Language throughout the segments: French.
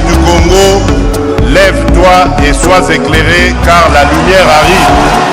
du Congo, lève-toi et sois éclairé, car la lumière arrive.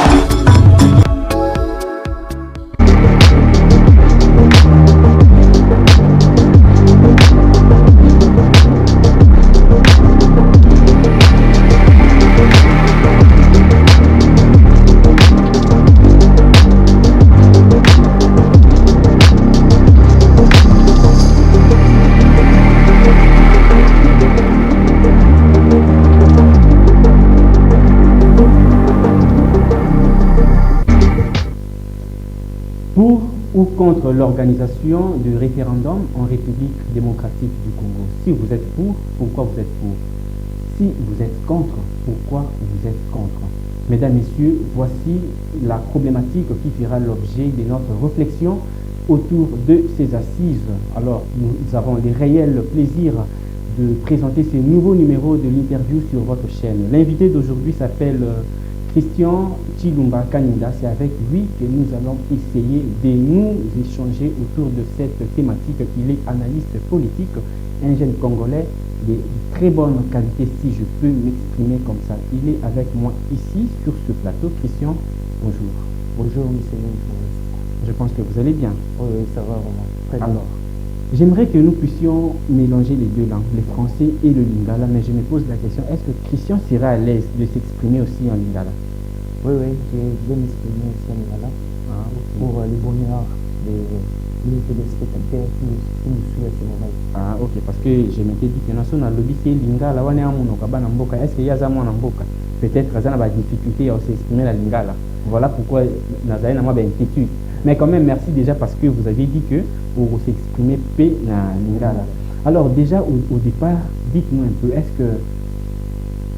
Pour ou contre l'organisation du référendum en République démocratique du Congo? Si vous êtes pour, pourquoi vous êtes pour? Si vous êtes contre, pourquoi vous êtes contre? Mesdames, Messieurs, voici la problématique qui fera l'objet de notre réflexion autour de ces assises. Alors, nous avons le réel plaisir de présenter ce nouveau numéro de l'interview sur votre chaîne. L'invité d'aujourd'hui s'appelle Christian Chilumba Kaninda. C'est avec lui que nous allons essayer de nous échanger autour de cette thématique. Il est analyste politique, un jeune Congolais de très bonne qualité, si je peux m'exprimer comme ça. Il est avec moi ici sur ce plateau. Christian, bonjour. Bonjour, monsieur. Je pense que vous allez bien. Oui, ça va vraiment. Très bien. Alors, j'aimerais que nous puissions mélanger les deux langues, le français et le lingala, mais je me pose la question, est-ce que Christian sera à l'aise de s'exprimer aussi en lingala? Oui, je vais m'exprimer aussi en lingala pour le bonheur des téléspectateurs qui nous suivent à ce moment. Ah, ok, parce que je m'étais dit que nous avons lobby lingala, est-ce qu'il y a un mboka? Peut-être qu'il y a des difficultés à s'exprimer la lingala. Voilà pourquoi nous avons une inquiétude. Mais quand même, merci déjà parce que vous avez dit que pour s'exprimer P na lingala. Alors déjà au départ, dites-nous un peu, est-ce que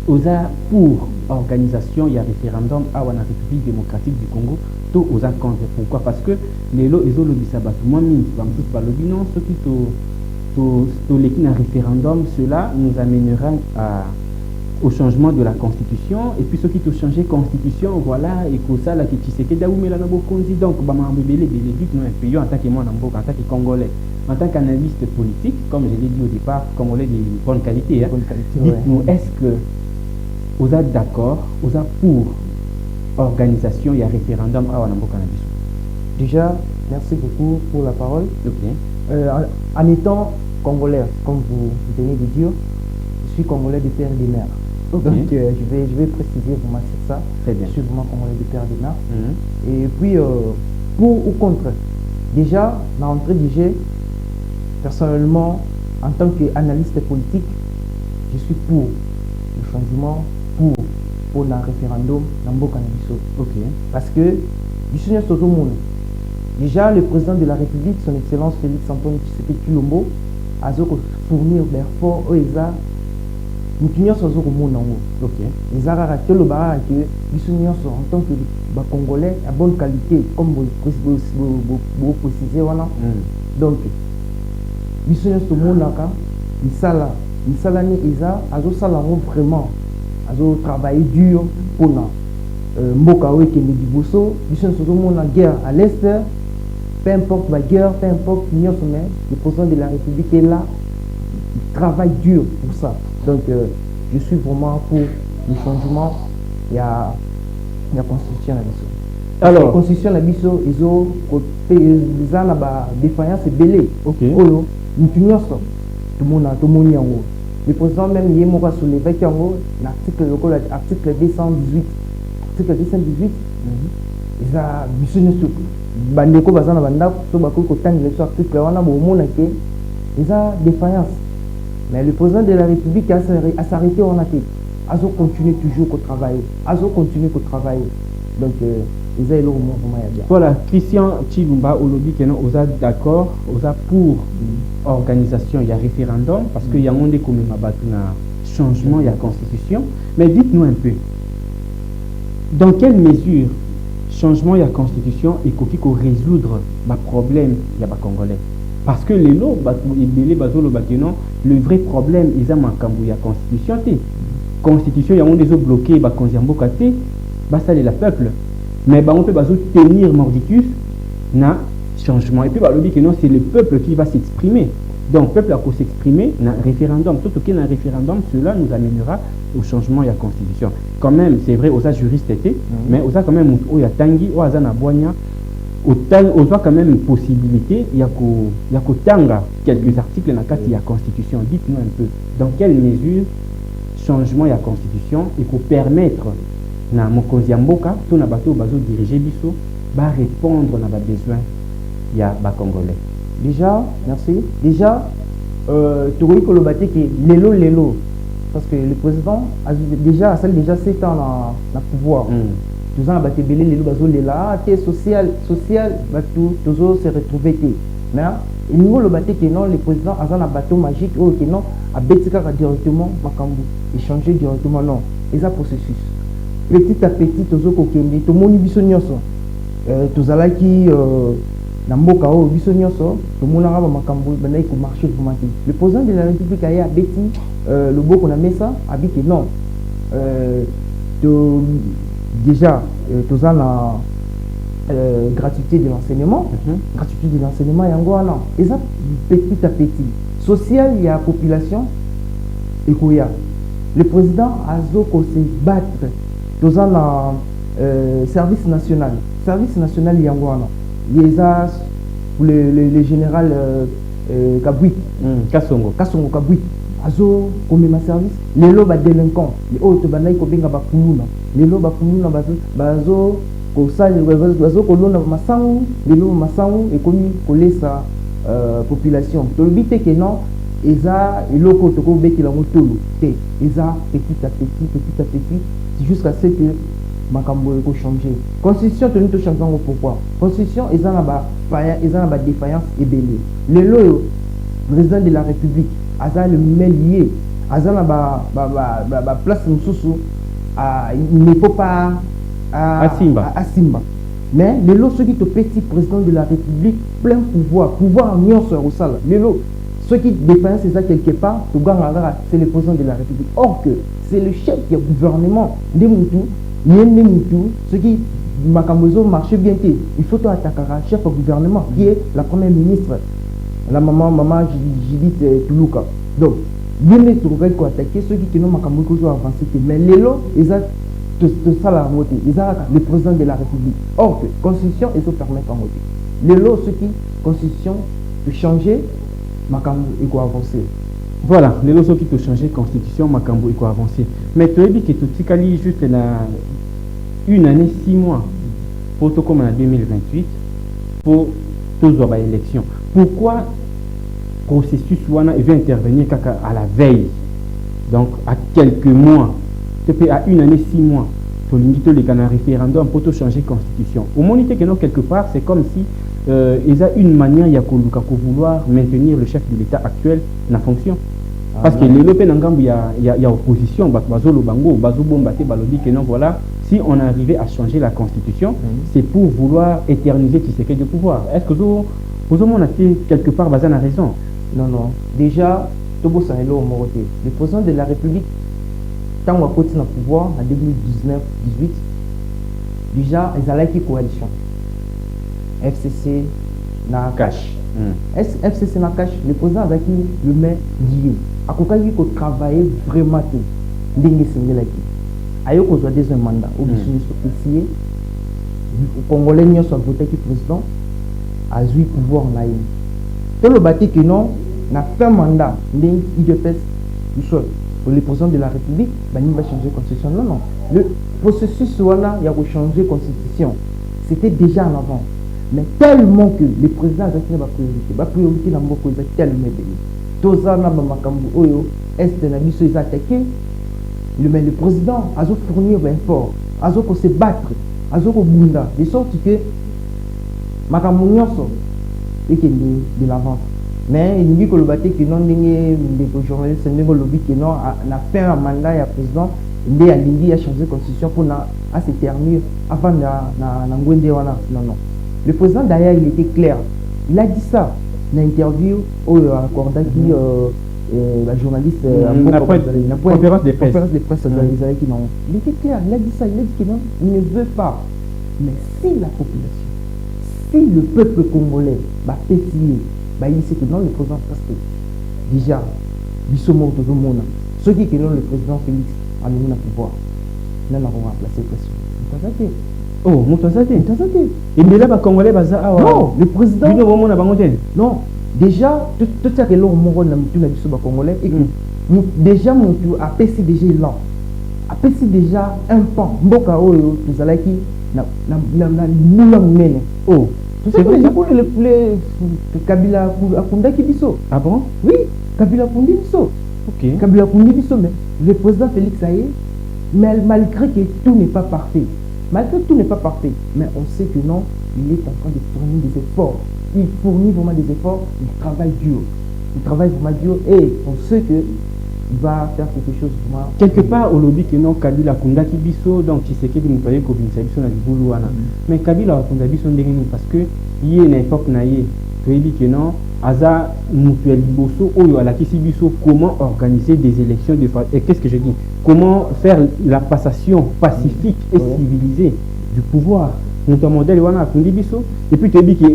OSA pour organisation, il y a référendum à la République démocratique du Congo, tout OSA contre? Pourquoi? Parce que les lots ils ont lobby sabat, moi mine, pas lobby non, ceux qui to un référendum, cela nous amènera au changement de la constitution, et puis ceux qui ont changé constitution, voilà, et que ça là qui tu sais que d'aoù mais là donc bah m'embêler dites-nous un peu en tant que moi en tant que Congolais, en tant qu'analyste politique, comme je l'ai dit au départ, Congolais de bonne qualité, hein. Bonne qualité, dites-nous, ouais. est-ce que vous êtes d'accord, vous êtes pour organisation, il y a référendum à Wanamboka Nabiso? Déjà, merci beaucoup pour la parole. Ok. En étant Congolais, comme vous venez de dire, je suis Congolais de père et de mère. Ok. Donc je vais préciser vraiment sur ça. Très bien. Je suis vraiment Congolais de père et de mère. Et puis, pour ou contre, déjà, dans l'entrée du jeu, personnellement, en tant qu'analyste politique, je suis pour le changement, pour le référendum dans Mboka Nabiso. Ok. Parce que, je suis sur tout le monde. Déjà, le président de la République, son Excellence Félix Antoine Tshisekedi Tshilombo, a fournir des efforts aux ESA. Nous tenons sur le monde. Ok. Les Arabes, le bar que nous sommes en tant que Congolais à bonne qualité, comme vous précisez. Voilà. Donc, nous sommes sur le monde. Ils ont vraiment travaillé dur pour nous. Mbokawe qui est du Bosso, nous sommes sur le monde en guerre à l'Est. Peu importe la guerre, peu importe l'Union sommet, le président de la République est là, il travaille dur pour ça. Donc, je suis vraiment pour le changement. Il y a la constitution à Bisso. Alors, la constitution à Bisso, ils ont la défaillance belée. Ok. Nous tenons ça. Tout le monde en haut. Le président même, il est mort sur l'évêque en haut, l'article 218. Article 218, ils ont Bisso. Bandeko bazana banda so bakoko tangela sur article wana bo mona ke eza défaillance, mais le président de la République a s'arrêté en athée, a continué toujours au travail, donc ils ont le mouvement bien. Voilà, Christian Chilumba Olobi que nous sommes d'accord, nous sommes pour organisation, il y a référendum parce qu'il y a un monde comme un changement, il y a constitution, mais dites-nous un peu dans quelle mesure changement de la constitution et qu'il faut résoudre le problème des Congolais. Parce que les lots, le vrai problème, ils ont la constitution. La constitution, il y a des bloqués, ça c'est le peuple. Mais on peut tenir mordicus, na changement. Et puis, c'est le peuple qui va s'exprimer. Donc, le peuple a pu s'exprimer dans un référendum. Tout ce qui est un référendum, cela nous amènera au changement de la constitution. Quand même, c'est vrai, aux juristes étaient, mais aux quand même, il y a Tanguy, aux Naboigna, aux quand même une possibilité, il y a quelques articles dans la constitution. Dites-nous un peu, dans quelle mesure changement de la constitution et pour permettre na mokonzi mboka tout na bateau bazo diriger biso ba répondre na ba besoin ya ba congolais. Déjà, merci. Déjà, tu vois que le bâti qui lelo parce que le président a déjà 7 ans dans pouvoir. Tous ans battu belé lelo bazo lela social va tout toujours se retrouver mais il niveau le bâti qui non le président a un bateau magique ou qui non a betika directement makambu échanger directement non et un processus petit à petit toujours kokende to moni biso nyonso tozalaki na mboka o biso nyonso to monaka ba makambu banai ko marcher vraiment. Le président de la République a beti le boko na mesa habite non déjà tozal na gratuité de l'enseignement, gratuité de l'enseignement yango wana et ça petit à petit social il y a population et koya le président azo ko se battre tozal na service national yango wana les as pour le général Kabwit Kasongo Kabwit azo komema service lelo ba délinquant les autres banai ko benga ba kuluna lelo ba kuluna bazo ko sali bazo ko lona masangu lelo masangu et komi kolesa population to bité que non eza eloko to ko beti la motolo te eza petit à petit jusqu'à ce que makambo ko changer constitution to nito changer pourquoi constitution eza na ba défaillance ebele lelo président de la République aza le lié aza na ba place mususu il ne faut pas à Simba mais lelo ceux qui te petit président de la République plein pouvoir nyonso au sala lelo ceux qui défendent c'est ça quelque part to ganga c'est le président de la République or que c'est le chef du gouvernement de mutu ceux qui makambozo marche bien il faut attaquer chef du gouvernement qui est la première ministre la maman Judith Tuluka. Donc bien les trouver quoi attaquer ceux qui n'ont makambo ko avancer mais lelo ils a de ça la voter ils a le président de la République or que constitution et se permettre en voter lelo ceux qui constitution peut changer makambo et quoi avancer. Voilà, les lois qui ont changé constitution, makambo et quoi avancer. Mais tu as dit que tu t'icali juste une année, 6 mois, pour tout comme en 2028, pour tous les élections. Pourquoi le processus veut intervenir à la veille, donc à quelques mois, à une année, 6 mois, pour un référendum pour tout changer constitution. Au moment où quelque part, c'est comme si il y a une manière de vouloir maintenir le chef de l'État actuel en fonction. Parce que les Lopé il y a opposition, voilà, si on arrivait à changer la constitution, c'est pour vouloir éterniser Tshisekedi du pouvoir. Est-ce que vous avez quelque part Bazan a raison? Non. Déjà, le président de la République, tant qu'on a continué au pouvoir en 2019-18, déjà, ils allaient une coalition. FCC, na cash. FCC na cash, le président a dit le maire lié. A quoi il faut travailler vraiment tout. Ndenge sengela ki. Ayo ko soit deuxième mandat. Au bisu spécifié. Congolais n'y soit voté qui président a eu pouvoir na yé. Tout le bâti que non na fait mandat ndenge il de fait du sol. Pour le président de la République, ben il va changer constitution. Non. Le processus voilà, il y a changer constitution. C'était déjà en avant. Mais tellement que le président a fait ma priorité dans mon pays, tellement béni. Tous les gens est na biso ils attaqué. Le président a fournir un effort, a se battre, a bunda de sorte que makambo nyonso et que de l'avance. Mais il dit que le bâti qui non des journalistes ndenge lobby qui non na fait un mandat ya président ndé a lingi a changer constitution pour na à se terminer avant na ngwende wana non. Le président d'ailleurs il était clair. Il a dit ça dans l'interview au accordé qui la journaliste conférence de presse qui non. Il était clair, il a dit ça, il a dit qu'il ne veut pas. Mais si la population, si le peuple congolais va pétiller, il sait que non, le président reste. déjà biso moko tozomona soki kelelo le président Félix amemi na pouvoir nana remplacer pression mutazate oh mutazate mutazate et mais là ba congolais baza awa non le président bino bomona bango te non déjà tout ça que l'on moko na mutu na biso ba congolais et que déjà mutu a PC déjà lent a PC déjà un pan mboka oyo tozalaki na lula munene oh c'est vrai pour le Kabila akundaki biso ah bon oui Kabila akundi biso ok Kabila akundi biso mais le président Félix Aye mais malgré que tout n'est pas parfait malgré que tout n'est pas parfait mais on sait que non il est en train de fournir des efforts il fournit vraiment des efforts il travaille vraiment dur et on sait que il va faire quelque chose vraiment quelque part au lobby que non Kabila kundaki biso donc tu sais que nous parler ko binisa biso na libulu wana mais Kabila kunda biso ndenge parce que yé na époque na yé tu dit que non aza mutuel liboso oyo alakisi biso comment organiser des élections de et qu'est-ce que je dis comment faire la passation pacifique et civilisée du pouvoir notre modèle wana akundi biso et puis tu dis que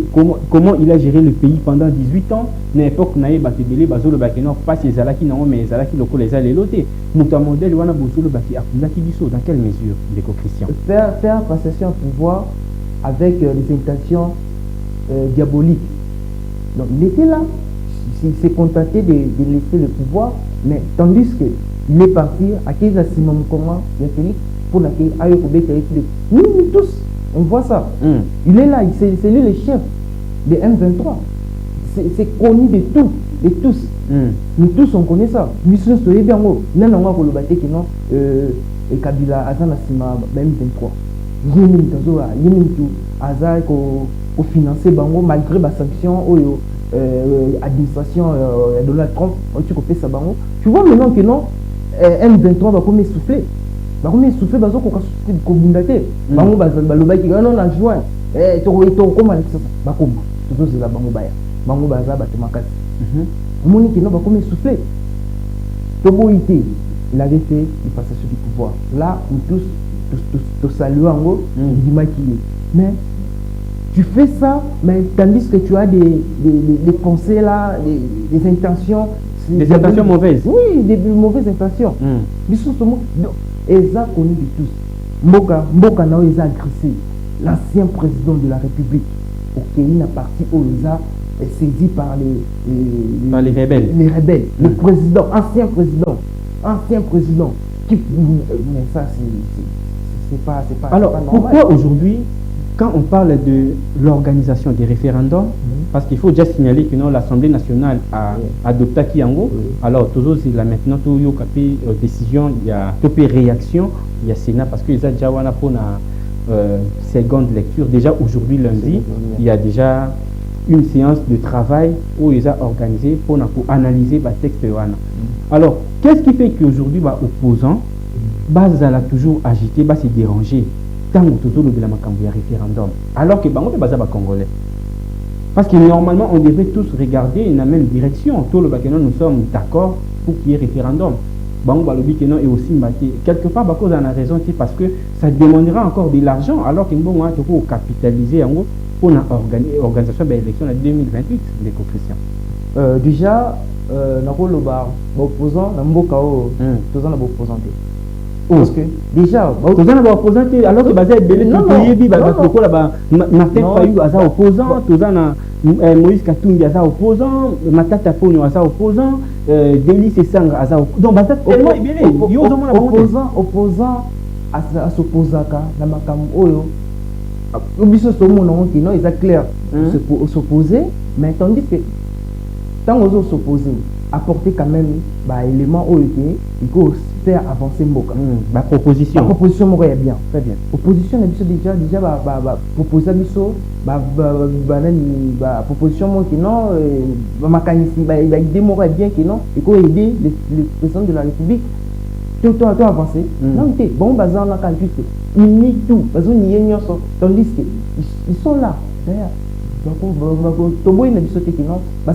comment il a géré le pays pendant 18 ans na époque na ye batebele bazolo ba que non pas ces alaki non mais alaki loko les aller loter notre modèle wana bozolo ba ki akundaki biso dans quelle mesure de Christian faire passation au pouvoir avec des intentions diaboliques. Donc il était là, il s'est contenté de laisser le pouvoir, mais tandis qu'il est parti à Kéza Simon Koma, Félix, pour la nous tous, on voit ça. Il est là, c'est lui le chef de M23. C'est connu de tous. Nous tous on connaît ça. Nous sommes bien haut. Nous avons dit que non, et Kabila Azana Sima M23. Aza ko financer bango malgré la sanction ou administration de Donald Trump tu fait ça bango tu vois maintenant que non M23 va comme souffler bazo ko bundate bango baloba ki non na juin to comment ça ba comme toujours c'est la bango baza batemakasi moni que non va comme souffler Tobo ité il avait fait une passation du pouvoir là nous tous saluons ango mais tu fais ça, mais tandis que tu as des pensées là, des intentions. Des intentions mauvaises. Oui, des mauvaises intentions. Et ça connu de tous. Mboka Nao est agressé. L'ancien président de la République, au Kenya, parti où il a saisi par les rebelles. Les rebelles. Le président, ancien président. Mais ça, c'est pas. Alors, pas normal. pourquoi aujourd'hui, quand on parle de l'organisation des référendums, parce qu'il faut déjà signaler que l'Assemblée nationale a adopté Kiango, alors toujours là maintenant tout y a décision, il y a réaction, il y a Sénat parce que les déjà pour la seconde lecture. Déjà aujourd'hui lundi, il y a déjà une séance de travail où ils ont organisé pour analyser le texte. Alors, qu'est-ce qui fait qu'aujourd'hui, opposants, a toujours agité, se déranger tant que toujours de la référendum, alors que bango baza ba congolais. Parce que normalement on devrait tous regarder dans la même direction. Tout le bakenon nous sommes d'accord pour qu'il y ait référendum. Bango balobi kenon est aussi mbaté. Quelque part bako en a raison parce que ça demandera encore de l'argent alors que bon on faut capitaliser en gros pour la organisation de l'élection en 2028 les co-christians. Déjà na koloba opposant na mboka o tozana ba opposant. Parce que déjà tozana ba opposant alors que baza belé toyebi ba kokola ba Martin Fayou aza opposant tozana Moïse Katumbi aza opposant Matata Ponyo aza opposant Delis Sangha aza donc baza tellement belé yo zomona opposant à s'opposaka na makambo oyo biso somona ki non est clair s'opposer mais tandis que tant aux s'opposer apporter quand même bah élément il faut faire avancer mboka la proposition est bien très bien opposition déjà proposer biso proposition moi qui non makanisi idée moi est bien qui non il faut aider le président de la République tout avancer non té bon bazan na quand juste ni tout bazon ni yenyoso tandis que ils sont là derrière.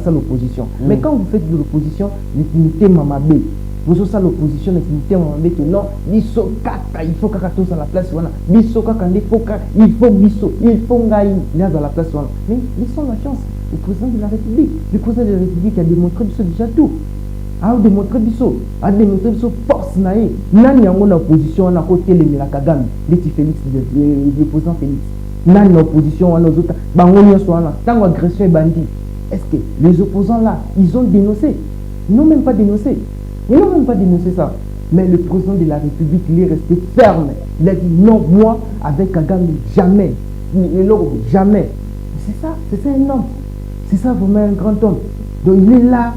L'opposition. Mais quand vous faites de l'opposition, l'unité mamabé. Vous avez l'opposition, l'unité mamabé que non, il faut kaka tous à la place. Il faut ngaï à la place. Mais ils ont la chance. Le président de la République a démontré déjà tout. a démontré biso, force naïe. Nani yango na opposition na côté les Kagame, Betty Félix, le président Félix. Nani na opposition wana autres, bango nyonso wana, tango agression et bandit. Est-ce que les opposants là, ils ont dénoncé? Ils n'ont même pas dénoncé. Ils n'ont même pas dénoncé ça. Mais le président de la République, il est resté ferme. Il a dit non, moi, avec Kagame, jamais. Jamais. C'est ça un homme. C'est ça vraiment un grand homme. Donc il est là,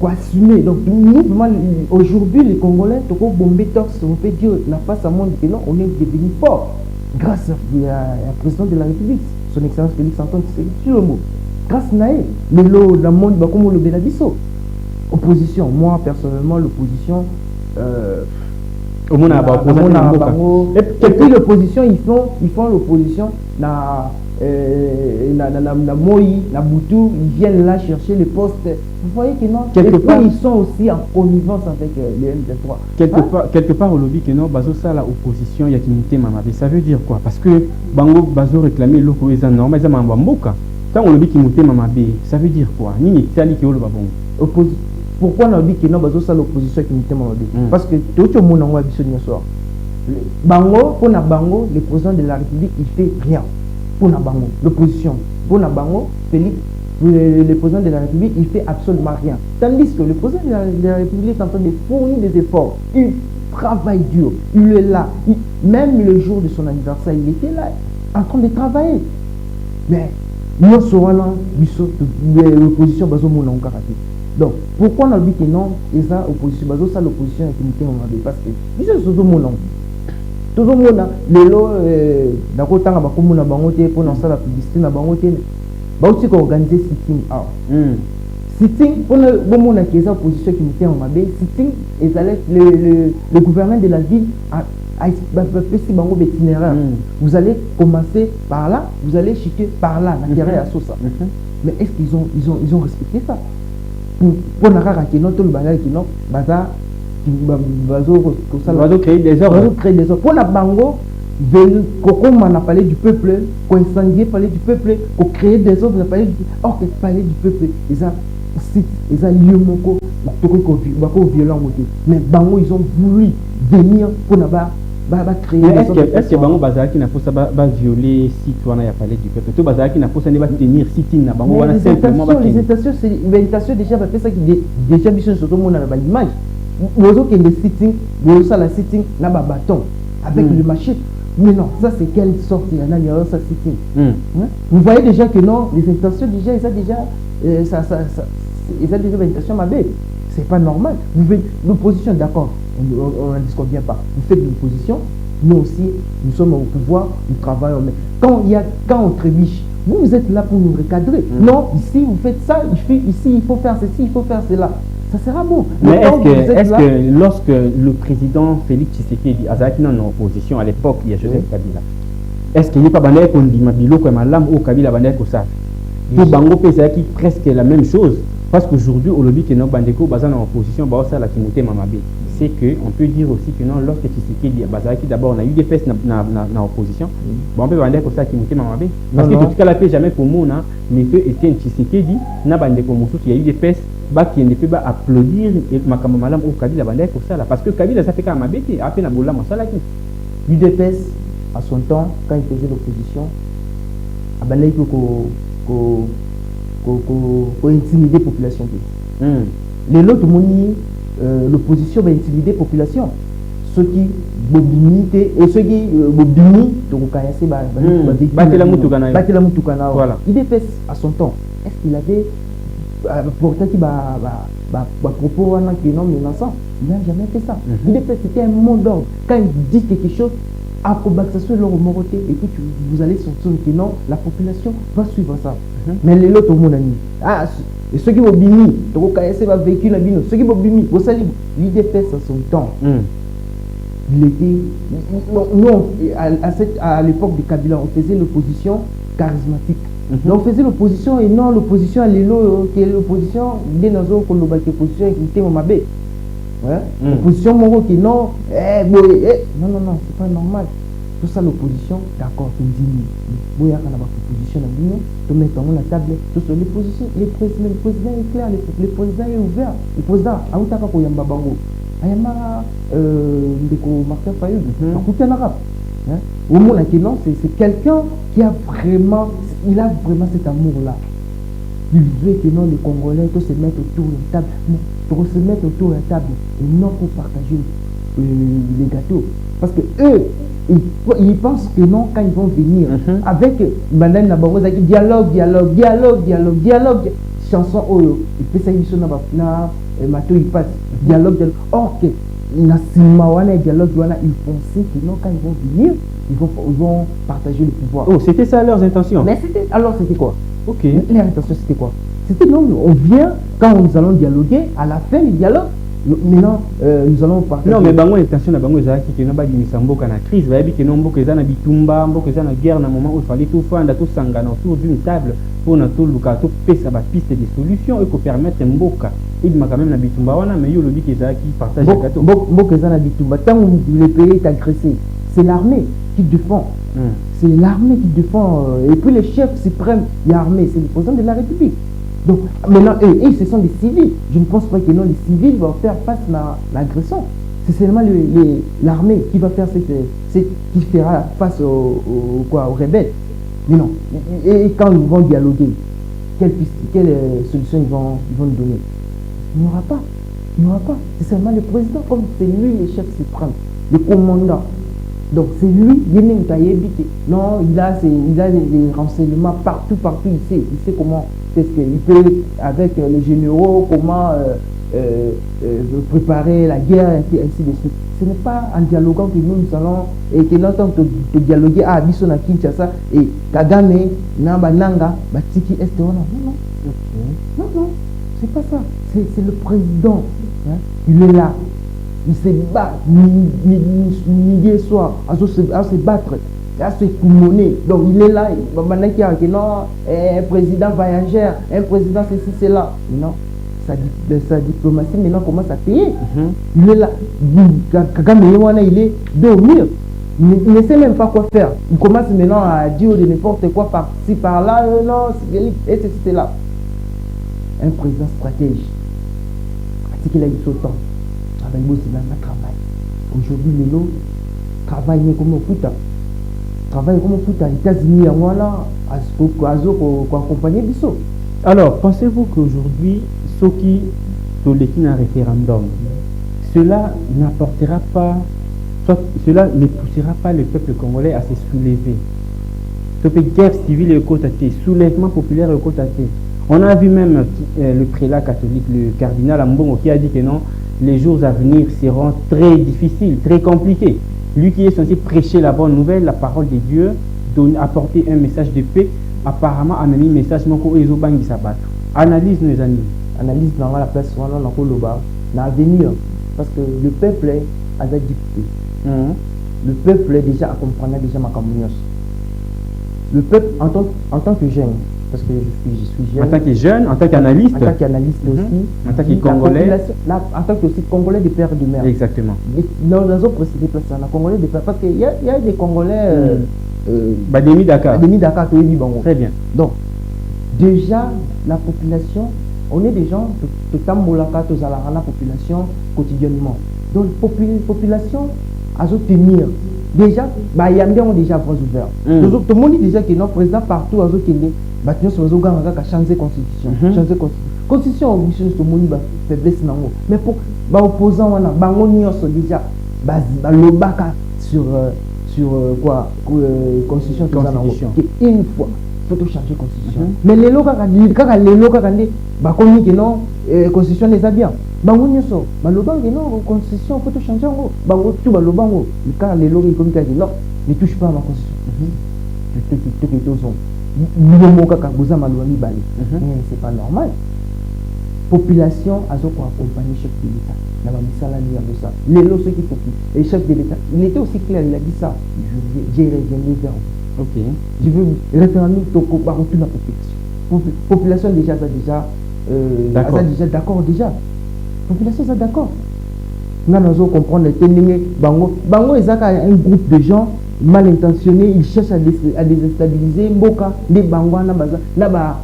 assumer. Donc aujourd'hui, les Congolais, on peut dire, la face à monde, que non, on est devenu fort. Grâce au président de la République, son excellence Félix Antoine Tshisekedi Tshilombo. Grâce à Naé, mais le monde, comme le Bénabiso. Opposition, moi personnellement, l'opposition. Au monde et puis l'opposition, ils font l'opposition na Moi, na Boutou, ils viennent là chercher les postes. Vous voyez que non, ils sont aussi en connivence avec les M23. Quelque part, au lobby que non, bazo ça la opposition, il y a qui m'était mamabe. Ça veut dire quoi? Parce que bango bazo réclamer l'oko ils en normal, ils en mboka. Quand on lobby qui m'était mamabe, ça veut dire quoi? Ni tali ki olo babongo. Pourquoi on a dit que non, bazo ça l'opposition qui m'était mamabe? Parce que tout le monde en a biso soir. Bango, pour na bango, le président de la République, il fait rien. Pour na bango, l'opposition. Pour na bango, Félix, le président de la République, il fait absolument rien. Tandis que le président de la République est en train de fournir des efforts. Il travaille dur. Il est là. Même le jour de son anniversaire, il était là, en train de travailler. Mais nous sommes là, l'opposition, bazo mon en karaté. Donc, pourquoi on a dit que non, et ça, opposition, bazo ça l'opposition est limitée, on a dit parce que ils sont tout mon nom. Tout le monde, les lots, d'accord, tant que vous avez bangoté pour lancer la publicité, na bangoté, bah aussi organiser sitting out. Sitting pour le bon monde qui est en position qui mettait en mabé, sitting et le gouvernement de la ville a fait si bango itinéraire. Vous allez commencer par là, vous allez chiquer par là, derrière à Sosa. Mais est-ce qu'ils ont respecté ça? Pour n'avoir que non tout le bagage qui non, bazar. Créer des ordres. Pour la bango, on a parlé du peuple, qu'on incendier parler du peuple, qu'on créer des ordres, on a parlé du peuple. Or, parler du peuple, ils ont lieu moko, violent. Mais bango, ils ont voulu venir pour créer des ordres. Est-ce que bango bazar qui n'a pas ça violer citoyen a parlé du peuple? Tout bazar qui n'a pas ça ne va tenir sitting na bango. Les invitations déjà fait ça qui déjà mission sur tout le monde à l'image. Vous avez des sitting, vous avez la sitting, là bas bâton, avec le machette. Mais non, ça c'est quelle sorte il y en a ça sitting. Vous voyez déjà que non, les invitations déjà, ils ont déjà l'invitation ma belle. C'est pas normal. Vous faites l'opposition, d'accord, on n'en discute bien pas. Vous faites l'opposition, nous aussi, nous sommes au pouvoir, nous travaillons. Mais quand on trébiche, vous êtes là pour nous recadrer. Non, ici vous faites ça, ici il faut faire ceci, il faut faire cela. Ça sera bon. Mais est-ce que lorsque le président Félix Tshisekedi Azaki en opposition à l'époque, il y a Joseph Kabila, est-ce qu'il n'y a pas bandé qu'on dit Mabilo comme Malam ou Kabila bandé comme ça? Tout Bango Pesaki presque la même chose. Parce qu'aujourd'hui, au lobby que nos bandeko basant en opposition, ça la Timothée Mamabé. C'est qu'on peut dire aussi que non, lorsque Tshisekedi Bazaki d'abord on a eu des fesses dans l'opposition, on peut bandé comme ça Timothée Mamabé. Parce que tout cas la paix jamais pour moi, mais que était Tshisekedi, n'a bandeko Moussou, il y a eu des fesses. Qui ne peut pas applaudir et Makamamalam ou Kabila bandé pour ça là parce que Kabila ça fait quand même bêté à peine à boula masala qui l'UDPS à son temps quand il faisait l'opposition a bandé pour intimider la population. Les autres moni l'opposition va intimider la population. Ceux qui bobini et ceux qui bobini donc quand c'est batela mutukana voilà l'UDPS à son temps est-ce qu'il avait pourtant qui propos qui non menaçant, il n'a jamais fait ça. C'était un mot d'ordre. Quand il dit quelque chose, approbation leur moroté et puis vous allez sortir que non, la population va suivre ça. Mais les autres monde et ceux qui vont bini, donc va véhicule à bino, ceux qui vont bini, vous savez, l'UDPS à son temps. Il était non à l'époque de Kabila, on faisait l'opposition charismatique. Donc on faisait l'opposition et non l'opposition à l'élo qui est l'opposition des nations qu'on nous bat l'opposition qui était au mabé. L'opposition moro qui non non c'est pas normal. tout ça l'opposition, d'accord, tu me dis, il y a une proposition à l'union, tu mets ton la table, tout ça, les positions, le président est clair, le président est ouvert, le président, à où t'as pas pour Yamba Bango, Ayama, Martin Fayou, écoutez l'arabe. Au moins, c'est quelqu'un qui a vraiment, il a vraiment cet amour-là. Il veut que non, les Congolais, tous se mettent autour de la table, pour se mettre autour de la table, et non pour partager les gâteaux. Parce que eux, ils pensent que non, quand ils vont venir, avec Madame Nabango, dialogue, chanson, il fait ça, il fait ça, il passe, dialogue, or que, ils pensaient que non, quand ils vont venir, ils vont partager le pouvoir. Oh, c'était ça leurs intentions. Mais alors c'était quoi? Ok. Leur intention c'était quoi? C'était non, on vient, quand nous allons dialoguer, à la fin du dialogue, maintenant nous allons partager. Non, mais bango intention na bango ezaki que naba dimisa mboka na crise, bayebi que non mboka eza na bitumba, mboka eza na guerre na moment où il fallait tout fanda tout sangana autour d'une table pour na tout luka tout pesa ba piste de solutions et pour permettre mboka et quand même na bitumba wana mais yo lobi que ezaki partage gâteau. Mboka eza na bitumba tant le pays est agressé, c'est l'armée qui défend. C'est l'armée qui défend et puis le chef suprême de l'armée, c'est le président de la République. Donc maintenant, eux, ce sont des civils. Je ne pense pas que non, les civils vont faire face à l'agression. C'est seulement l'armée qui va faire qui fera face aux rebelles. Mais non. Et quand ils vont dialoguer, quelle solution ils vont nous donner? Il n'y aura pas. Il n'y aura pas. C'est seulement le président, comme c'est lui le chef suprême, le commandant. Donc c'est lui, non, il a des renseignements partout, il sait comment, qu'est-ce qu'il peut, avec les généraux, comment préparer la guerre, ainsi de suite. Ce n'est pas en dialoguant que nous allons, et que nous allons dialoguer à Bissona Kinshasa, et Kagame, Namba Nanga, Batiki Est, non, c'est pas ça, c'est le président, hein? Il est là. Il se bat midi et soir à se battre, à se coumonner. Donc il est là, maintenant qu'il y a un président voyageur, un président ceci, cela. Non, sa diplomatie maintenant commence à payer. Il est là, Kagame il est dormir. Il ne sait même pas quoi faire. Il commence maintenant à dire de n'importe quoi par-ci, par-là, non, c'est là. Un président stratège. C'est qu'il a eu son temps. Travail. Aujourd'hui, Lelo travaille comme au Futa. Travaille comme au Futa. Les États-Unis, à accompagner Bissot. Alors, pensez-vous qu'aujourd'hui, ce qui est un référendum, cela n'apportera pas, soit cela ne poussera pas le peuple congolais à se soulever? Cette guerre civile et côté, soulèvement populaire et côté. On a vu même le prélat catholique, le cardinal Ambongo, qui a dit que non, les jours à venir seront très difficiles, très compliqués. Lui qui est censé prêcher la bonne nouvelle, la parole de Dieu, apporter un message de paix, apparemment a mis un message qui s'abat. Analyse nos amis. Analyse dans la place dans l'avenir. Parce que le peuple a déjà difficulté. Le peuple est déjà accompagné déjà ma communion. Le peuple en tant que jeune, parce que je suis jeune. En tant que jeune, en tant qu'analyste. En tant qu'analyste aussi. En tant que Congolais. En tant que aussi Congolais de père et de mère. Exactement. Dans les autres précédés places, on a Congolais de père. Parce qu'il y a des Congolais. Bademi Dakar. Bademi Dakar, très bien. Donc, déjà, la population, on est des gens, tout la population quotidiennement. Donc, population, à se tenir. Déjà, il y a déjà voix ouvertes. Tout le monde dit déjà que notre président partout, à ce changer constitution. Changer constitution, tout le monde faiblesse. Mais pour les opposants, déjà, sur quoi constitution. Une fois, il faut changer constitution. Mais les locaux, que non, constitution les a bien. Bangonyoso, balobang non, constitution faut changer en haut. Bango tout balobango. Car les locaux comme ça non, ne touche pas à ma constitution. C'est pas normal. Population a accompagné chef de l'État. Dans la misala de ça. Les lots qui populent. Et chef de l'État, il était aussi clair, il a dit ça. J'ai revenu vers vous. Ok. Je veux référendum Toko par toute la population. Population déjà d'accord déjà. Population est d'accord. Nous allons comprendre le bango. Bango est un groupe de gens mal intentionnés, ils cherchent à déstabiliser Mboka, des bangwana, là-bas,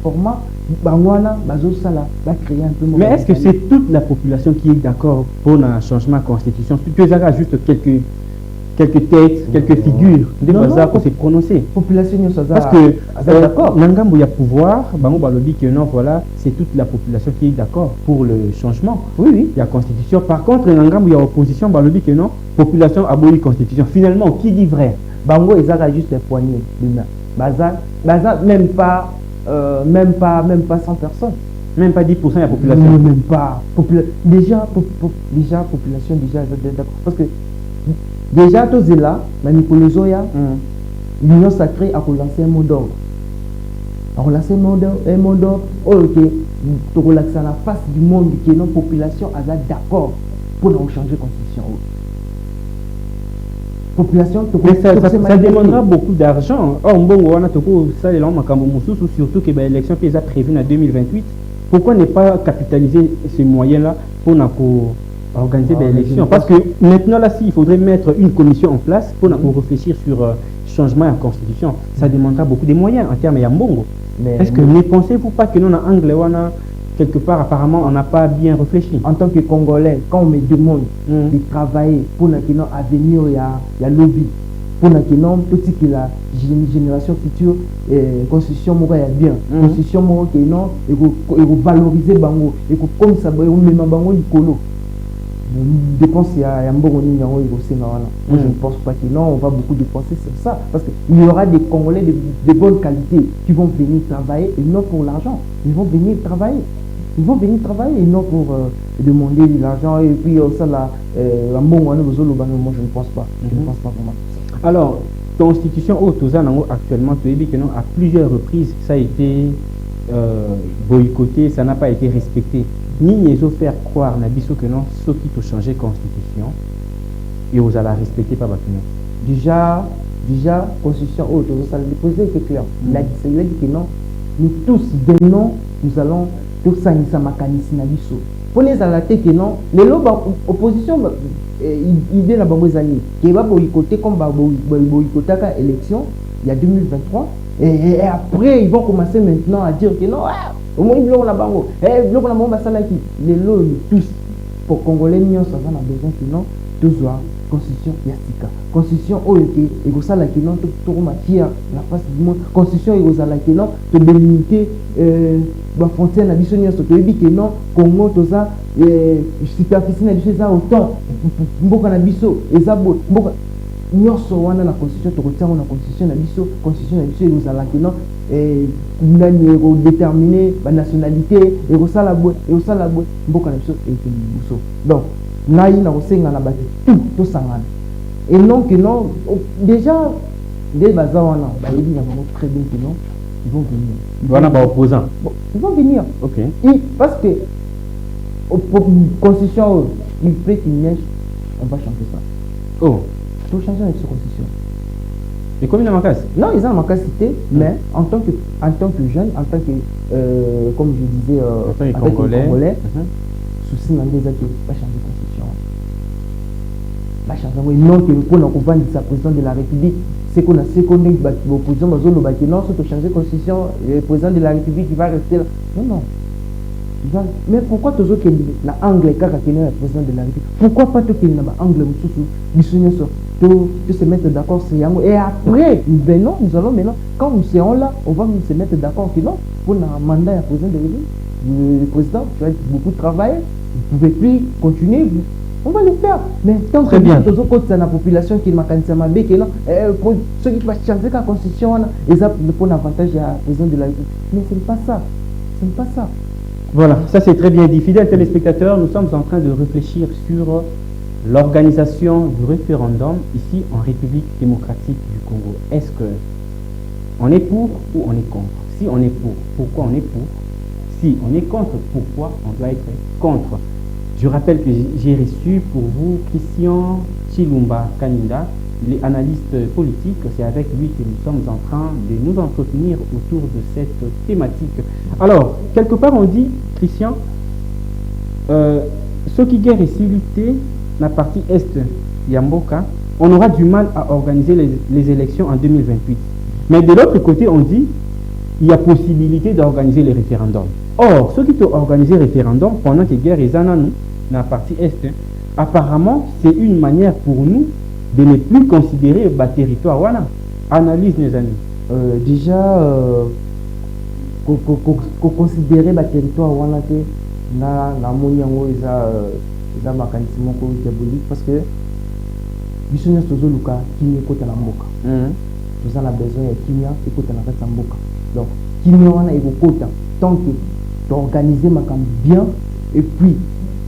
format, bangwana, sala, va créer un peu. Mais est-ce que c'est toute la population qui est d'accord pour un changement de constitution? Tu as juste quelques têtes, quelques figures de bazar pour se prononcer. Population, parce que d'accord, Nangambo y a pouvoir, bango balobi que non, voilà, c'est toute la population qui est d'accord pour le changement. Oui, il y a constitution. Par contre, Nangambo y a opposition, balobi que non, population aboli constitution. Finalement, qui dit vrai? Bango ils ont juste les poignées d'humains. Bazar, même pas 100 personnes. Même pas 10% de la population. Non, même pas. Déjà, population, déjà, d'accord. Parce que déjà, tous là, l'Union sacrée a relancé un mot d'ordre. A relancé un mot d'ordre, tu relaxes la face du monde, que notre population a d'accord pour changer la constitution. Population, ça demandera beaucoup d'argent. Surtout que l'élection est prévue en 2028. Pourquoi ne pas capitaliser ces moyens-là pour organiser des élections? Parce que maintenant, là, il faudrait mettre une commission en place pour réfléchir sur changement de la constitution. Ça demandera beaucoup de moyens en termes de Yambongo. Est-ce que ne pensez-vous pas que nous, en anglais, quelque part, apparemment, on n'a pas bien réfléchi? En tant que Congolais, quand on me demande de travailler pour notre avenir, il y a lobby. Pour notre petit que la génération future, constitution moral est bien. Constitution moral qui non, et valoriser bango, et comme ça, on met bango icolo. Dépense il y a un bon moi je ne pense pas que non, on va beaucoup dépenser sur ça parce qu'il y aura des Congolais de bonne qualité qui vont venir travailler et non pour l'argent. Ils vont venir travailler et non pour demander de l'argent et puis ça là un bon moi je ne pense pas. Je ne pense pas vraiment. Alors constitution actuellement tu as dit que non à plusieurs reprises ça a été boycotté, ça n'a pas été respecté. Ni les autres faire croire que non, ceux qui ont changé la constitution, et vous allez respecter pas votre Déjà, constitution, ça le déposer était clair. Il a dit que non, nous tous, demain, nous allons tout ça, nous sommes mécanisme. Pour les alatés que non, les opposition, idée la banque années, qui va boycotter comme boycotter l'élection, il y a 2023, et après, ils vont commencer maintenant à dire que non, au moins, ils ont la banque. Les lots, tous, pour Congolais, nous avons besoin que non, tous soient constitution yastika. Constitution, et vous savez que non, tout matière, la face du monde. Constitution, et vous savez que non, de délimiter la frontière, la vision, que non, Congo, tout ça, superficie, ça autant. Mboka na biso, ezabo, mboka. Nyonso wana na constitution to na constitution na biso ezala kino nani déterminer la nationalité sala mboka na biso biso donc nayi na kosenga na batu tout sangana et non que non déjà des baza wana ba yebi na bango très bien que non ils vont venir wana ba opposant ils vont venir OK et parce que constitution il peut qu'il neige on va changer ça pour changer notre constitution. Et combien de macasse? Non, ils ont ma cité, mais en tant que jeune, en tant que, comme je disais, en tant que Congolais, souci n'a pas changer la constitution. Pas changer, non, que pour nous comprendre sa président de la République, c'est qu'on a l'opposition, non, c'est changer la constitution, le président de la République, il va rester là. Non. Mais pourquoi tous autres na anglais car le président de la République? Pourquoi pas tout qu'il n'a pas anglais tout se mettre d'accord sur Yango et après ben non, nous allons maintenant quand nous serons là on va se mettre d'accord que non pour un mandat du président de la République le président tu as beaucoup travaillé vous pouvez plus continuer on va le faire mais tant que bien tous autres la population qui m'a candidat ma que non pour ceux qui vont changer la constitution et ça pour l'avantage du président de la République mais ce n'est pas ça. Voilà, ça c'est très bien dit. Fidèles téléspectateurs, nous sommes en train de réfléchir sur l'organisation du référendum ici en République démocratique du Congo. Est-ce que on est pour ou on est contre? Si on est pour, pourquoi on est pour? Si on est contre, pourquoi on doit être contre? Je rappelle que j'ai reçu pour vous Christian Chilumba Kaninda, il est analyste politique. C'est avec lui que nous sommes en train de nous entretenir autour de cette thématique. Alors, quelque part on dit, Christian, ceux qui guerrent ici lutter la partie est Yamboka, on aura du mal à organiser les élections en 2028. Mais de l'autre côté, on dit il y a possibilité d'organiser les référendums. Or, ceux qui ont organisé le référendum pendant que la guerre est dans la partie Est, apparemment, c'est une manière pour nous de ne plus considérer le territoire. Voilà. Analyse, mes amis. Déjà, considérer le territoire, voilà, na moniango eza makanisi moko diabolique parce que biso nyonso tozoluka kimia ekota na mboka. Toza na besoin ya kimia ekota na kati ya mboka. Donc kimia wana ekokota tant que d'organiser makambo bien et puis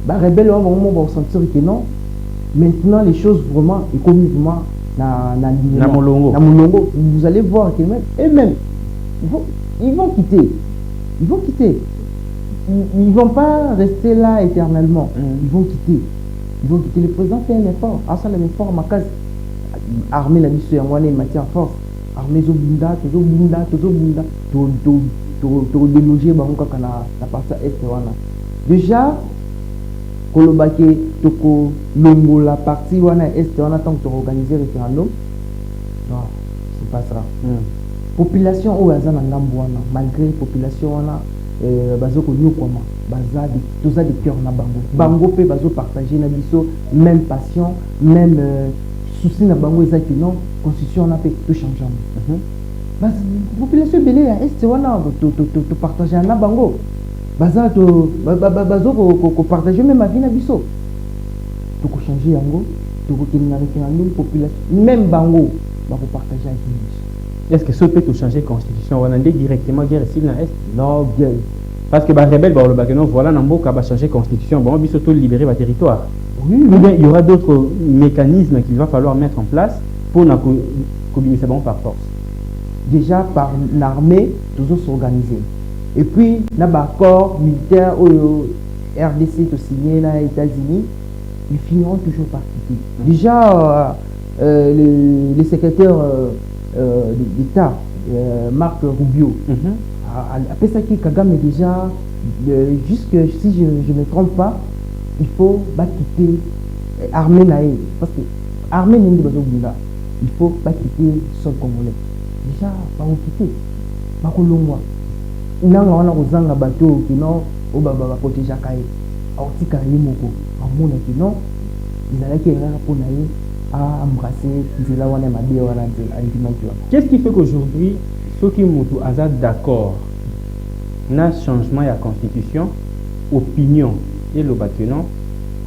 ba rebelle wana vraiment va sentir que non maintenant les choses vraiment économiquement na molongo. Vous allez voir que même et même ils vont quitter. Ils ne vont pas rester là éternellement. Ils vont quitter. Le président fait un effort. Ça, un effort à ma case. Armée la mission en matière force. Armée Zobunda, to déloger bango kana la partie est wana. Déjà, kolobake toko longo la partie wana est wana tant que organiser référendum. Non, c'est pas ça. Population au hasard na ngambo wana malgré population wana bazoko nyokoma bazadi toza de cœur na bango pe bazo partager na biso même passion même souci na bango ezaki non constitution na pe tout changement population belé ya est wana to partager na bango bazoko partager même avis na biso to ko changer yango to ko tenir référendum population même bango bako partager avec biso. Est-ce que ça peut tout changer la constitution? On a dit directement guerre ici dans l'Est? Non, guerre. Parce que les rebelles, voilà, Namboka va changer la constitution, bon, on va surtout libérer le territoire. Oui, ou bien il y aura d'autres mécanismes qu'il va falloir mettre en place pour communiquer par force. Déjà par l'armée, toujours s'organiser. Et puis, il y a un accord militaire au RDC qui signé aux États-Unis, ils finiront toujours par quitter. Déjà, les secrétaires d'État, Marc Rubio, après ça, Kagame déjà, jusque si je ne me trompe pas, il faut quitter l'armée naïe. Parce que l'armée n'est pas là. Il faut quitter son Congolais. Déjà, pas quitter. Pas que l'on voit. Il y a un bateau qui n'a pas protégé. Qu'est-ce qui fait qu'aujourd'hui, ceux qui sont d'accord, dans changement de la constitution, opinion et le bâtiment,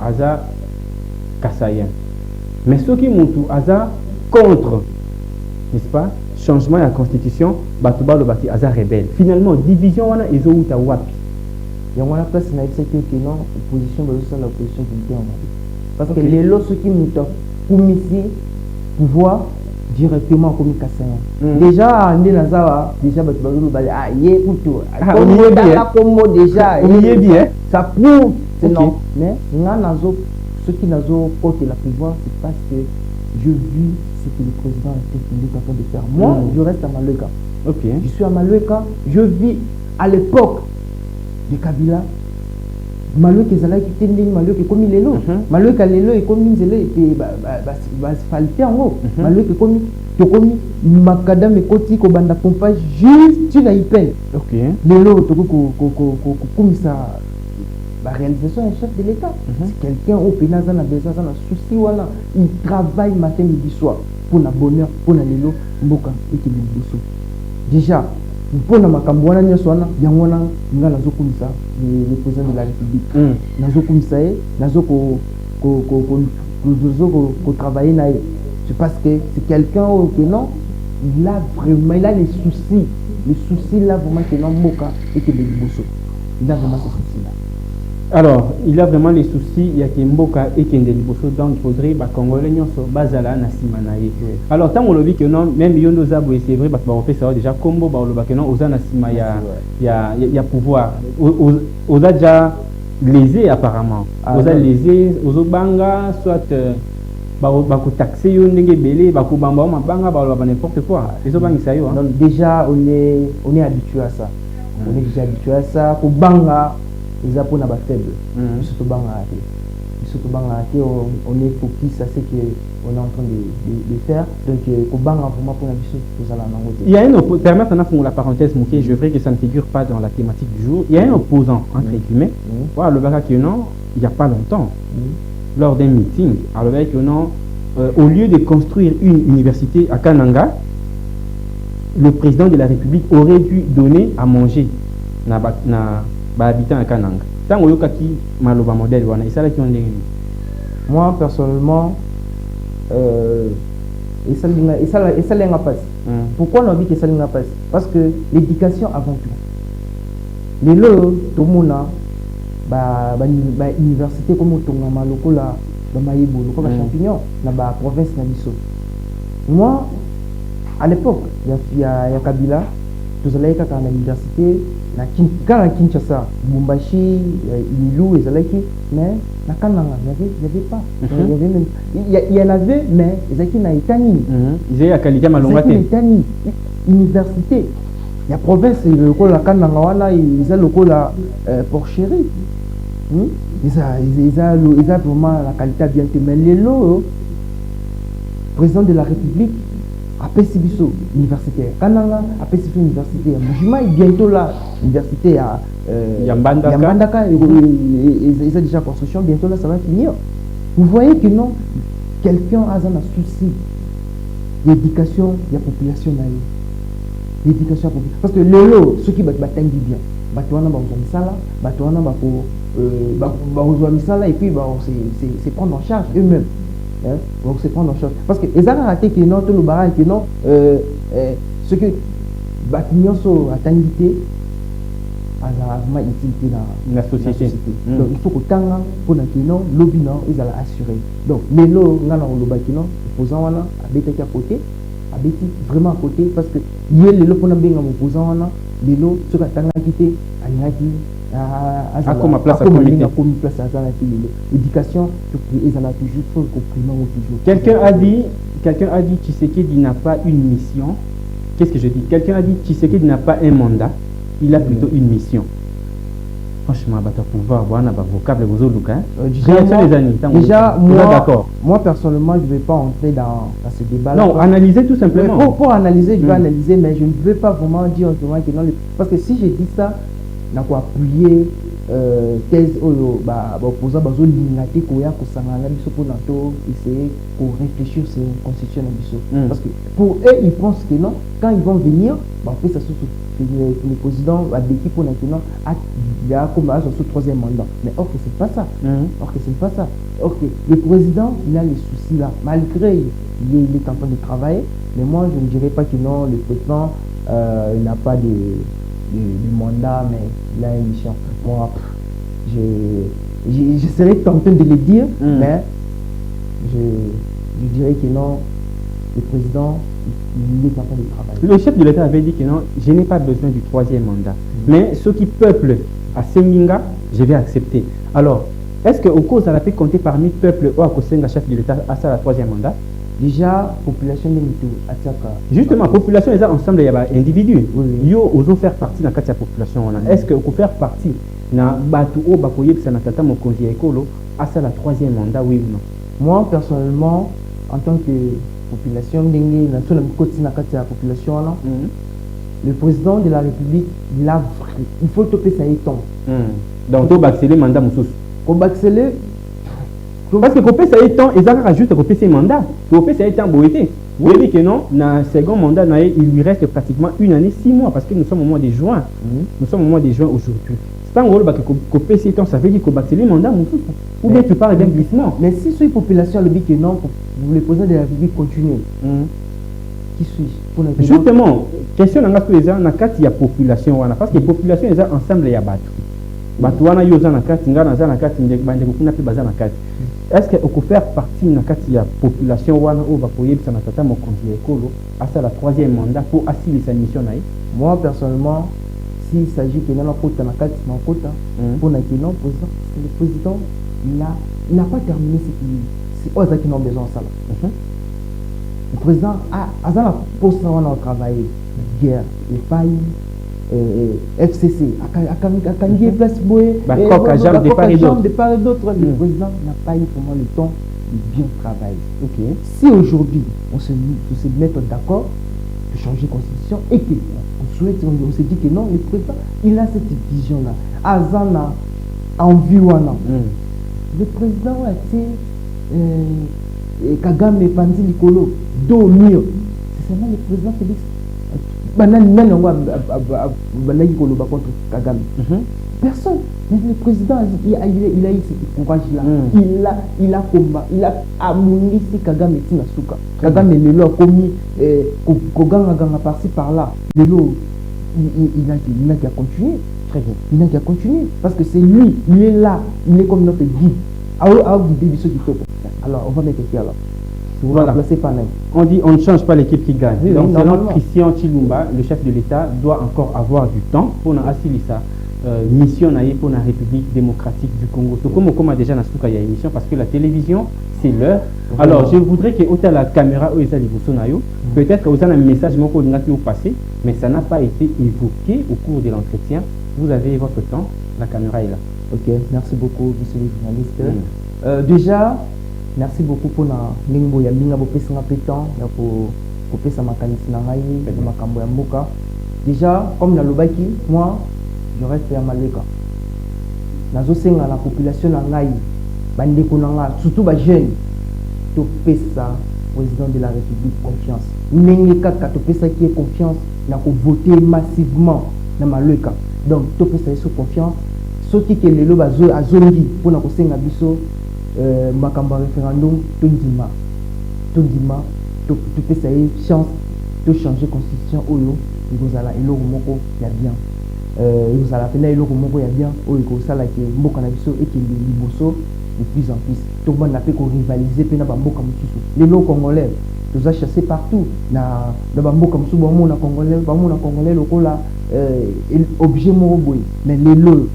aza kassayen. Mais ceux qui sont contre, n'est-ce pas, changement de la constitution, batuba le bâti aza rebelle. Finalement, division wana ezo uta wapi. Il y a une place na exécuté que non opposition dans l'opposition militaire. Parce que les lots ceux qui nous commissi pouvoir directement comme kassayen. Déjà ande nazawa déjà batuba bali yé puto. Déjà il bien. Ça prouve c'est non. Mais nazo ceux qui nazo côté la pouvoir c'est parce que je vis ce que le président est en train de faire. Moi, je reste à Malweka. Okay. Je suis à Malweka. Je vis à l'époque de Kabila. Malweka est là qui était Malweka est comme il est là. Malweka est comme il est là. Et bah falter en haut. Malweka est comme Makadam et Koti ko banda pompa juste tu l'as peine. OK. Lelo to comme ça. La réalisation est chef de l'État. C'est quelqu'un au pénal a besoin d'un souci voilà, il travaille matin midi soir pour le bonheur, pour le lelo, mboka et qui le déjà pour la makambouana nyaswana yangwana ngala zokumisa le président de la République. Nazo kumisa nazo ko travailler na c'est parce que c'est quelqu'un que non, il a vraiment il a les soucis là vraiment que non mboka et que le bosso. Il a vraiment ce souci là. Alors, il y a vraiment les soucis, il y a Kimboka et Kendeliboso, donc il faudrait que les Congolais soient basala na simanaye. Alors, tant qu'on dit que non, même Yondo Zabou, c'est vrai, parce qu'on fait ça déjà, Combo, que non, aux Anasima, il y a pouvoir. Aux a déjà lésé apparemment. Aux a lésé, aux Obanga, soit bako taxé yondenge belé, bako bamba mabanga, bako n'importe quoi. Les Obanga, ça y est. Déjà, on est habitué à ça. On est déjà habitué à ça. Au Banga. Ils ont pour faible. surtout on est focus à ce qu'on est en train de faire. Donc, vraiment pour la il y a un opposant, permettez-moi pour la parenthèse, Mouké, je veux que ça ne figure pas dans la thématique du jour. Il y a un opposant, entre guillemets, voilà, le bac que non, il n'y a pas longtemps, lors d'un meeting, alors que non, au lieu de construire une université à Kananga, le président de la République aurait dû donner à manger na habitants à Kananga. Tant que yoka ki maloba modèle wana isala ki onde. Moi personnellement et ça n'a pas. Pourquoi on dit que ça n'a pas? Parce que l'éducation avant tout. Les lots tout monde ba université comme tonga maloko la ba mayebo comme champignon na ba province na biso. Moi à l'époque, il y a Kabila, tous allés à l'université, à Kinshasa, Bumbashi, Ilou, mais na Kananga, il n'y avait pas. Il y en avait, mais ils n'ont pas été. Ils ont qualité malongate. Université. Il y a province, le col la Kananga, ils ont le col la porcherie. Ils ont vraiment la qualité bien. Mais les lots, président de la République, après Sibiso, université à Kananga, après Sibiso, université à Mujima, et bientôt là, université à Yambandaka, ils ont déjà construction, bientôt là, ça va finir. Vous voyez que non, quelqu'un a un souci d'éducation de la population. L'éducation parce que le lot, ceux qui battent bien, et puis c'est prendre en charge eux-mêmes. Donc c'est prendre en charge parce que les arrêtés qui n'ont tout le barrage qui n'ont ce que bâtiment sont à tangité à la utilité dans la société. Donc il faut que tant pour la non lobby non ils allaient assurer. Donc les lots n'a pas le bâtiment opposant wana habiter à côté habiter vraiment à côté parce que il y a les lots pour la bien opposant wana les lots sur la tangité à l'agi à comme place à l'éducation ils en a toujours quelqu'un a dit Tshisekedi n'a pas une mission. Qu'est-ce que je dis? Quelqu'un a dit Tshisekedi n'a pas un mandat, il a plutôt une mission. Franchement, pouvoir voir un vocable vos autres déjà moi personnellement je ne vais pas entrer dans ce débat là. Non, analyser tout simplement. Pour analyser je vais analyser, mais je ne veux pas vraiment dire que non, parce que si je dis ça n'a quoi appuyer thèse opposant bazo lingate koya kosangana biso pour nato essayer pour réfléchir sur la constitution na biso parce que pour eux ils pensent que non, quand ils vont venir on fait ça sous le président a décrit pour maintenant il y a comme son troisième mandat, mais or que c'est pas ça. Or que le président il a les soucis là malgré il est en train de travailler, mais moi je ne dirais pas que non, le président il n'a pas de mandat, mais il a une mission. Moi, je serais tenté de le dire, mais je dirais que non, le président, il est en train de travailler. Le chef de l'État avait dit que non, je n'ai pas besoin du troisième mandat. Mais ceux qui peuplent à Senginga, je vais accepter. Alors, est-ce qu'au cause, elle a pu compter parmi peuple ou à Kosenga, chef de l'État, à ça le troisième mandat? Déjà, population de Mito, justement, population, les ensemble, il y a des individus. Yo, osons faire partie de la population. Est-ce que vous faire partie de la Batuo, Bakoye, Sanatata, Mokonzi, Ekolo, à ça la troisième mandat, oui ou non? Moi, personnellement, en tant que population, la population, le président de la République, il faut toper ça et tombe. Donc, il faut accélérer le mandat, Moussous. Pour accélérer. Parce que quand ça est temps, ils ont rajouté que c'est mandat. Quand ça est temps, vous voyez que non, dans le second mandat, il lui reste pratiquement 1 année, 6 mois, parce que nous sommes au mois de juin. Nous sommes au mois de juin aujourd'hui. C'est un rôle que PC temps, ça veut dire que c'est le mandat, ou bien tu parles d'un glissement. Mais si sur une population, le dit que non, vous le président de la République continue. Qui suis-je? Justement, question dans la population, parce que la population est ensemble, il y a battu. Est-ce que vous faire partie de la population ou à la troisième mandat pour assurer sa mission? Moi personnellement, s'il s'agit de la pour le président, il n'a pas terminé ce qu'ils ont besoin de ça. Le président a la poste de travailler guerre, les failles, FCC akangi place boye de part et d'autre. Le président n'a pas eu vraiment le temps de bien travailler. Si aujourd'hui on se met d'accord de changer la constitution et que on se dit que non, le président il a cette vision là azana envie wana le président a été Kagame Pandi Likolo do mio c'est seulement le président Félix contre Kagame. Personne. Mais le président il a eu ce courage là. Il a combat, il a amené Kagame Tinasuka. Kagame le lo commis Koganga par-ci par-là. Le lo il n'a qu'à continuer. Très bien. Il n'a qu'à continuer parce que c'est lui, il est là, il est comme notre guide. Alors on va mettre qui alors? Voilà. On dit on ne change pas l'équipe qui gagne. Donc selon Christian Chilumba, le chef de l'État doit encore avoir du temps pour assurer sa mission pour la République démocratique du Congo. Donc comme a déjà il y a une mission parce que la télévision c'est l'heure. Alors je voudrais que autant la caméra peut-être que vous avez un message au passé, mais ça n'a pas été évoqué au cours de l'entretien. Vous avez votre temps, la caméra est là. Ok, merci beaucoup, monsieur le journaliste. Déjà. Merci beaucoup pour la lingbo ya minga bo pesa temps ya ko pesa makanisi na ngai na makambo ya mboka. Déjà comme na lobaki moi je reste à Maleka. Nazo senga la population na ngai bandeko na nga surtout ba jeune to pesa président de la République confiance. Ndenge kaka to pesa qui est confiance na ko voter massivement na Maleka. Donc to pesa sur confiance soki ke lelo bazo azongi pour na ko senga biso makamba référendum tout dima tout peut ça chance de changer constitution oyo vous allez eloko moko ya bien vous allez pena eloko moko ya bien oyo ko sala ke mboka na biso et que liboso de plus en plus tout le monde n'a pas ko rivaliser pena ba mboka mususu les lots congolais nous a chassé partout na ba mboka mususu ba mona congolais lokola objet moko boy mais les lots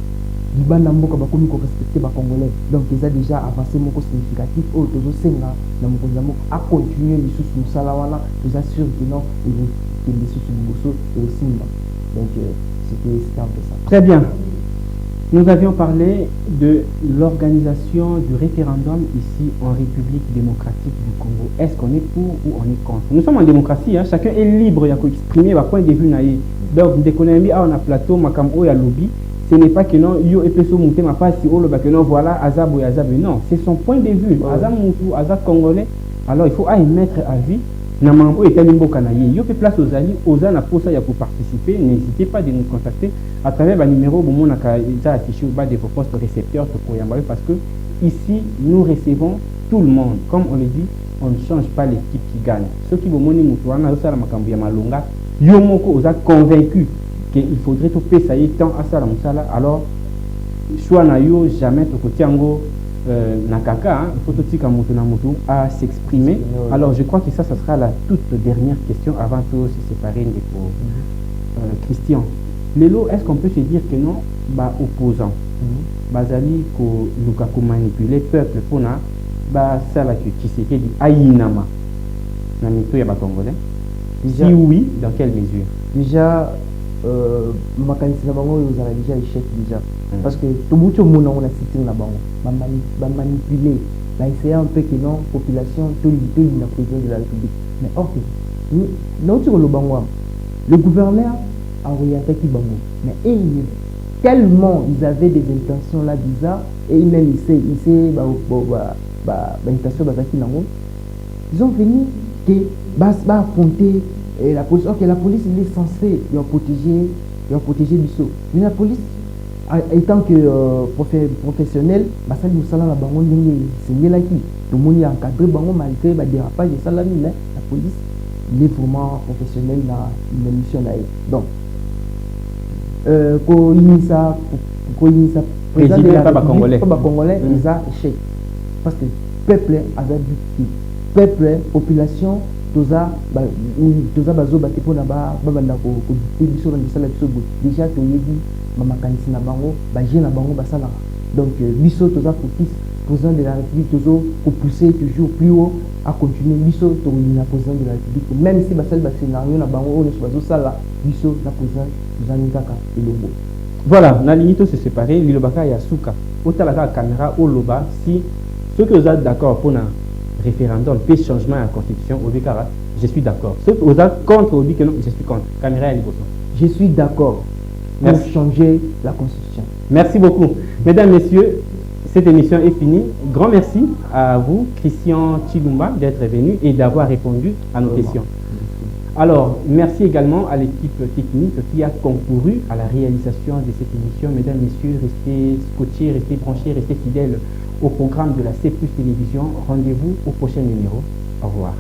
Libanda mboka bakomi ko respecter ba congolais donc ils a déjà avancé moko significatif au tozo senga na mokonza moko a continuer lisusu musala wana nous assure que non il est lisusu liboso et aussi donc c'était un peu ça. Très bien. Nous avions parlé de l'organisation du référendum ici en République démocratique du Congo. Est-ce qu'on est pour ou on est contre? Nous sommes en démocratie, hein? Chacun est libre d'exprimer son point de vue. Donc, dès qu'on a un plateau, makambo ya lobby, ce n'est pas que non, yo epeso monter ma passe ou le que non, voilà, azab ou azab. Non, c'est son point de vue. Azab moutou, azab congolais. Alors, il faut y mettre à vie. Namambo et Kalimbo Kanaye. Yo fait place aux alliés, aux ans pour ça, pour participer. N'hésitez pas de nous contacter à travers le numéro où on a affiché au bas de vos postes récepteurs parce que ici, nous recevons tout le monde. Comme on le dit, on ne change pas l'équipe qui gagne. Ceux qui vont monter Moutouana, ça la Makambu Yamalonga, Yomoko vous a convaincu qu'il faudrait tout payer ça y est temps à ça alors soit na yo jamais tout tiango nakaka il faut tout dire à s'exprimer. Alors je crois que ça sera la toute dernière question avant de se séparer de Christian. Lélo, est-ce qu'on peut se dire que non bah opposant bazali ko luka ko manipuler peuple pour na ba sala qui se dit aïnama na mito ya ba congolais? Si oui, dans quelle mesure? Déjà makanisi na bango vous avez déjà échec déjà parce que tout mucho mona on a cité na bango ba manipuler ba essayer un peu que non population tout le président de la République mais ok non tu le bango le gouverneur a orienté qui bango mais tellement ils avaient des intentions là bizarres et ils même ils intention bazaki nango ils ont venu que ba affronter et la police, ok, la police il est censée protéger Bissot. Mais la police, étant que professionnel, ça nous sala la bango c'est là qui tout le monde est encadré bango malgré le dérapage de salami, mais la police il est vraiment professionnel dans une mission là. Donc, quand il s'est président de la République, pas congolais, ils ont échec parce que peuple avait vu peuple, population toza bazo bate pona ba banda ko biso na sala biso déjà to yebi mama kanisi na bango ba je na bango basala donc biso toza focus président de la République toujours pour pousser toujours plus haut à continuer biso to la président de la République même si basal ba scénario na bango on se bazo sala biso na président zani kaka elongo. Voilà, na limite se séparer lilobaka ya suka otalaka caméra oloba si ceux que vous êtes d'accord pour un référendum puis changement à la constitution au Bikara, je suis d'accord. Ceux que vous êtes contre au Bikara, je suis contre. Caméra à l'Iboso. Je suis d'accord pour changer la constitution. Merci beaucoup. Mesdames, Messieurs, cette émission est finie. Grand merci à vous, Christian Chilumba, d'être venu et d'avoir répondu à nos questions. Alors, merci également à l'équipe technique qui a concouru à la réalisation de cette émission. Mesdames, Messieurs, restez scotchés, restez branchés, restez fidèles au programme de la C+ Télévision. Rendez-vous au prochain numéro. Au revoir.